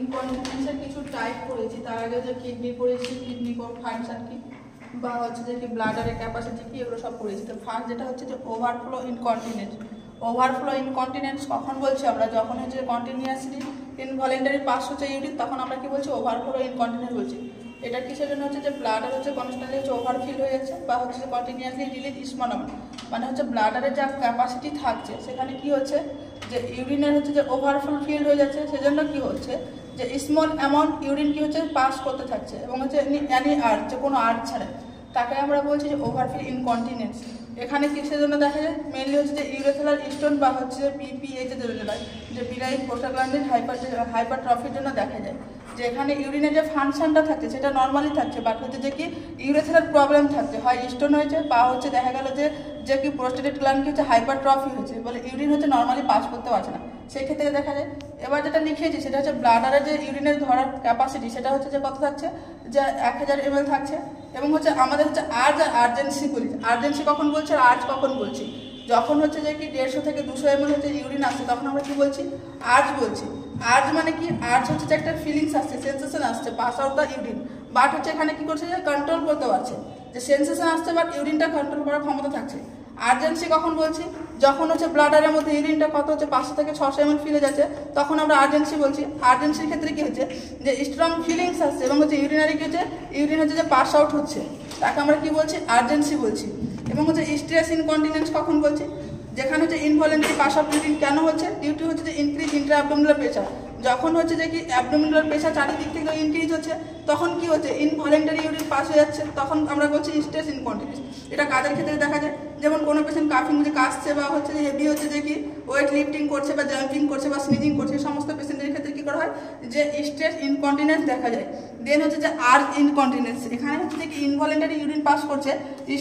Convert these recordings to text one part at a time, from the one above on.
ইনকন্টিনেন্সের কিছু টাইপ পড়েছি, তার আগে যে কিডনি পড়েছি, কিডনি ফাংশন কি বা হচ্ছে যে কি ব্লাডারের ক্যাপাসিটি কি, এগুলো সব পড়েছি। তো ফার্স্ট যেটা হচ্ছে যে ওভারফ্লো ইনকন্টিনেন্স। ওভারফ্লো ইনকন্টিনেন্স কখন বলছি আমরা? যখন হচ্ছে কন্টিনিউয়াসলি ইনভলেন্টারি পাস হচ্ছে ইউরিন, তখন আমরা কি বলছি? ওভারফ্লো ইনকন্টিনেন্স বলছি। এটা কিসের জন্য হচ্ছে? যে ব্লাডার হচ্ছে কনস্ট্যান্টলি হচ্ছে ওভারফিল হয়ে যাচ্ছে, বা হচ্ছে যে কন্টিনিউয়াসলি রিলিজ স্মল অ্যামাউন্ট, মানে হচ্ছে ব্লাডারের যা ক্যাপাসিটি থাকছে সেখানে কি হচ্ছে? যে ইউরিনের হচ্ছে যে ওভারফিল হয়ে যাচ্ছে, সেজন্য কি হচ্ছে? যে স্মল অ্যামাউন্ট ইউরিন কি হচ্ছে? পাস করতে থাকছে, এবং হচ্ছে অ্যানি আর্ট, যে কোনো আর্ট ছাড়া, তাকে আমরা বলছি যে ওভারফিল ইনকন্টিনেন্স। এখানে কিসের জন্য দেখা যায়? মেনলি হচ্ছে যে ইউরেথ্রাল স্টোন বা হচ্ছে যে পিপিএইচ যে পিরাইড প্রোস্টাগ্ল্যান্ডিন হাইপারট্রফির জন্য দেখা যায়। যে এখানে ইউরিনের যে ফাংশনটা থাকছে সেটা নর্মালি থাকছে, বাট হচ্ছে যে কি ইউরেথ্রাল প্রবলেম থাকছে, হয় স্টোন হয়েছে বা হচ্ছে দেখা গেল যে কি প্রোস্টেটেড গ্ল্যান্ড কি হচ্ছে? হাইপারট্রফি হয়েছে, বলে ইউরিন হচ্ছে নর্মালি পাস করতে পারছে না, সেই ক্ষেত্রে দেখা যায়। এবার যেটা লিখিয়েছি সেটা হচ্ছে ব্লাডারের যে ইউরিনের ধরার ক্যাপাসিটি, সেটা হচ্ছে যে কত থাকছে? যে 1000 ml থাকছে। এবং হচ্ছে আমাদের হচ্ছে আর্জ আর আর্জেন্সি বলি। আর্জেন্সি কখন বলছি আর আর্জ কখন বলছি? যখন হচ্ছে যে কি 150 থেকে 200 ml হচ্ছে ইউরিন আসছে, তখন আমরা কি বলছি? আর্জ বলছি। আর্জ মানে কি? আর্জ হচ্ছে যে একটা ফিলিংস আসছে, সেন্সেশন আসছে, pass out the urine, but হচ্ছে এখানে কি করছে? যে কন্ট্রোল করতে পারছে, যে সেন্সেশন আসছে বাট ইউরিনটা কন্ট্রোল করার ক্ষমতা থাকছে। আর্জেন্সি কখন বলছি? যখন হচ্ছে ব্লাডারের মধ্যে ইউরিনটা কত হচ্ছে? 500 থেকে 600 ml ফিলে যাচ্ছে, তখন আমরা আর্জেন্সি বলছি। আর্জেন্সির ক্ষেত্রে কি হচ্ছে? যে স্ট্রং ফিলিংস আসছে এবং হচ্ছে ইউরিনারি কি হচ্ছে? ইউরিন হচ্ছে যে পাস আউট হচ্ছে, তাকে আমরা কি বলছি? আর্জেন্সি বলছি। এবং হচ্ছে স্ট্রেস ইনকন্টিনেন্স কখন বলছি? যেখানে হচ্ছে ইনভলেন্টারি পাস আউট ইউরিন কেন হচ্ছে? ডিউটি হচ্ছে যে ইনক্রিজ ইন্ট্রা অ্যাবডোমিনাল প্রেশার। যখন হচ্ছে যে কি অ্যাবডোমিনাল প্রেশার চারিদিক থেকে ইনক্রিজ হচ্ছে, তখন কি হচ্ছে? ইনভলেন্টারি ইউরিন পাস হয়ে যাচ্ছে, তখন আমরা বলছি স্ট্রেস ইনকন্টিনেন্স। এটা কাদের ক্ষেত্রে দেখা যায়? যেমন কোনো পেশেন্ট কাফিং যে কাশছে বা হচ্ছে যে হেভি হচ্ছে যে কি ওয়েট লিফটিং করছে বা জাম্পিং করছে বা স্নিজিং করছে, এই সমস্ত পেশেন্টের ক্ষেত্রে কি করা হয়? যে স্ট্রেস ইনকন্টিনেন্স দেখা যায়। দেন হচ্ছে যে আর্জ ইনকন্টিনেন্স। এখানে হচ্ছে যে কি ইনভলেন্টারি ইউরিন পাস করছে,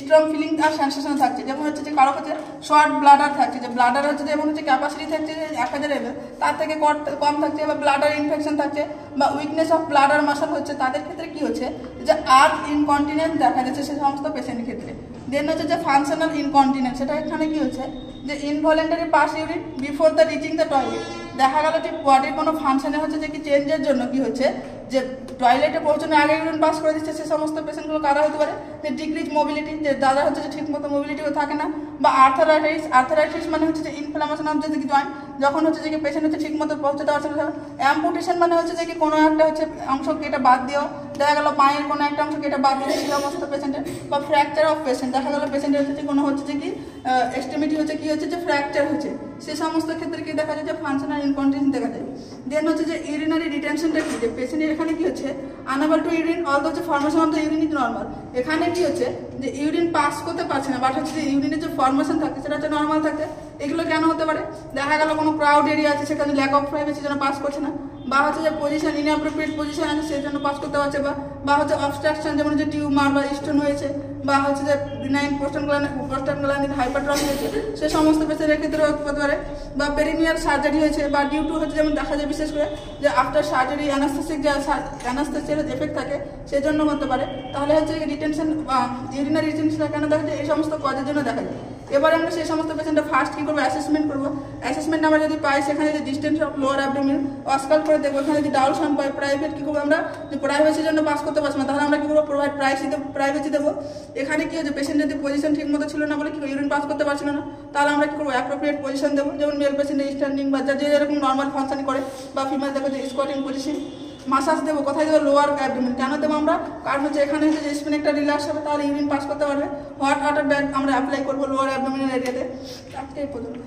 স্ট্রং ফিলিং আর সেন্সেশন থাকছে। যেমন হচ্ছে যে কারো হচ্ছে শর্ট ব্লাডার থাকছে, যে ব্লাডার হচ্ছে যেমন হচ্ছে ক্যাপাসিটি থাকছে 1000 ml, তার থেকে কম থাকছে, বা ব্লাডার ইনফেকশন থাকছে, বা উইকনেস অফ ব্লাডার মাসল হচ্ছে, তাদের ক্ষেত্রে কি হচ্ছে? যে আর্জ ইনকন্টিনেন্স দেখা যাচ্ছে সেই সমস্ত পেশেন্টের ক্ষেত্রে। দেন হচ্ছে যে ফাংশনাল ইনকন্টিনেন্স। সেটা এখানে কি হচ্ছে? যে involuntary pass urine before the reaching the toilet. দেখা গেল যে বডির কোনো ফাংশনে হচ্ছে যে কি চেঞ্জের জন্য কি হচ্ছে? যে টয়লেটে পৌঁছানোর আগে ইউরিন পাস করে দিচ্ছে, সে সমস্ত পেশেন্টগুলো কারা হতে পারে? যে ডিক্রিজ মোবিলিটি, যে দাদা হচ্ছে যে ঠিকমতো মোবিলিটিও থাকে না, বা আর্থারাইটিস মানে হচ্ছে যে ইনফ্লামেশন অফ যে জয়েন্ট, যখন হচ্ছে যে কি পেশেন্ট হচ্ছে ঠিকমতো পৌঁছাতে পারছে না। অ্যাম্পুটেশন মানে হচ্ছে যে কি কোনো একটা হচ্ছে অংশ কেটে বাদ দিও, দেখা গেল পায়ের কোনো একটা অংশ কেটে বাদ দিচ্ছে সেই অবস্থা পেশেন্টের, বা ফ্র্যাকচার অফ পেশেন্ট, দেখা গেল পেশেন্টের হচ্ছে যে কোনো হচ্ছে যে কি এক্সট্রিমিটি হচ্ছে কি হচ্ছে যে ফ্র্যাকচার হচ্ছে, সে সমস্ত ক্ষেত্রে কি দেখা যায়? যে ফাংশনাল ইনকন্টিনেন্স দেখা যায়। দেন হচ্ছে যে ইউরিনারি রিটেনশনটা কি? যে পেশেন্টের এখানে কি হচ্ছে? আনএবল টু ইউরিন অলদো হচ্ছে formation of the urine is normal. এখানে কি হচ্ছে? যে ইউরিন পাস করতে পারছে না, বাট হচ্ছে যে ইউরিনের যে ফর্মেশন থাকে সেটা হচ্ছে নর্মাল থাকে। এগুলো কেন হতে পারে? দেখা গেল কোনো ক্রাউড এরিয়া আছে, সেখানে ল্যাক অফ প্রাইভেসির জন্য পাস করছে না, বা হচ্ছে যে পজিশন ইনঅ্যাপ্রোপ্রিয়েট পজিশন আছে সেই জন্য পাস করতে পারছে, বা হচ্ছে অবস্ট্রাকশন, যেমন যে টিউমার বা স্টোন হয়েছে, বা হচ্ছে যে বিনাইন প্রোস্টাগ্ল্যান্ডিন হাইপারট্রফি হয়েছে, সে সমস্ত পেশেন্টের ক্ষেত্রে হতে পারে। বা পেরিনিয়াল সার্জারি হয়েছে, বা ডিউ টু হচ্ছে যেমন দেখা যায় বিশেষ করে যে আফটার সার্জারি অ্যানাস্থেসিয়ার এফেক্ট থাকে, সেই জন্য হতে পারে। তাহলে হচ্ছে রিটেনশন ইউরিনারি রিটেনশনটা কেন দেখা যায়? এই সমস্ত কজের জন্য দেখা যায়। এবার আমরা সেই সমস্ত পেশেন্টের ফার্স্ট কী করবো? অ্যাসেসমেন্ট করবো। অ্যাসেসমেন্ট আমরা যদি পাই, সেখানে যে ডিস্টেন্স অফ লোয়ার অ্যাবডোমেন অস্কাল করে দেখবো। এখানে যদি ডাউল সাম পাই, প্রাইভেট কী করবো? আমরা যে প্রাইভেসির জন্য পাস করতে পারছি না, তাহলে আমরা কী করবো? প্রাইভেসি দেবো। এখানে কি হচ্ছে? পেশেন্ট যদি পজিশন ঠিক মতো ছিল না বলে কি ইউরিন পাস করতে পারছিল না, তাহলে আমরা কী করবো? অ্যাপ্রোপ্রিয়েট পজিশন দেবো। যেমন মেল পেশেন্টের স্ট্যান্ডিং বা যে যেরকম নর্মাল ফাংশন করে, বা ফিমেল দেখো যে স্কোয়াটিং পজিশন। মাসাজ দেবো। কোথায় দেবো? Lower abdomen. কেন দেবো আমরা? কারণ হচ্ছে এখানে হচ্ছে যে স্পিন একটা রিল্যাক্স হবে, তাহলে ইউরিন পাস করতে পারবে। হট ওয়াটার ব্যাগ আমরা অ্যাপ্লাই করবো লোয়ার অ্যাবডোমিনাল এরিয়াতে। আজকে এই পর্যন্ত।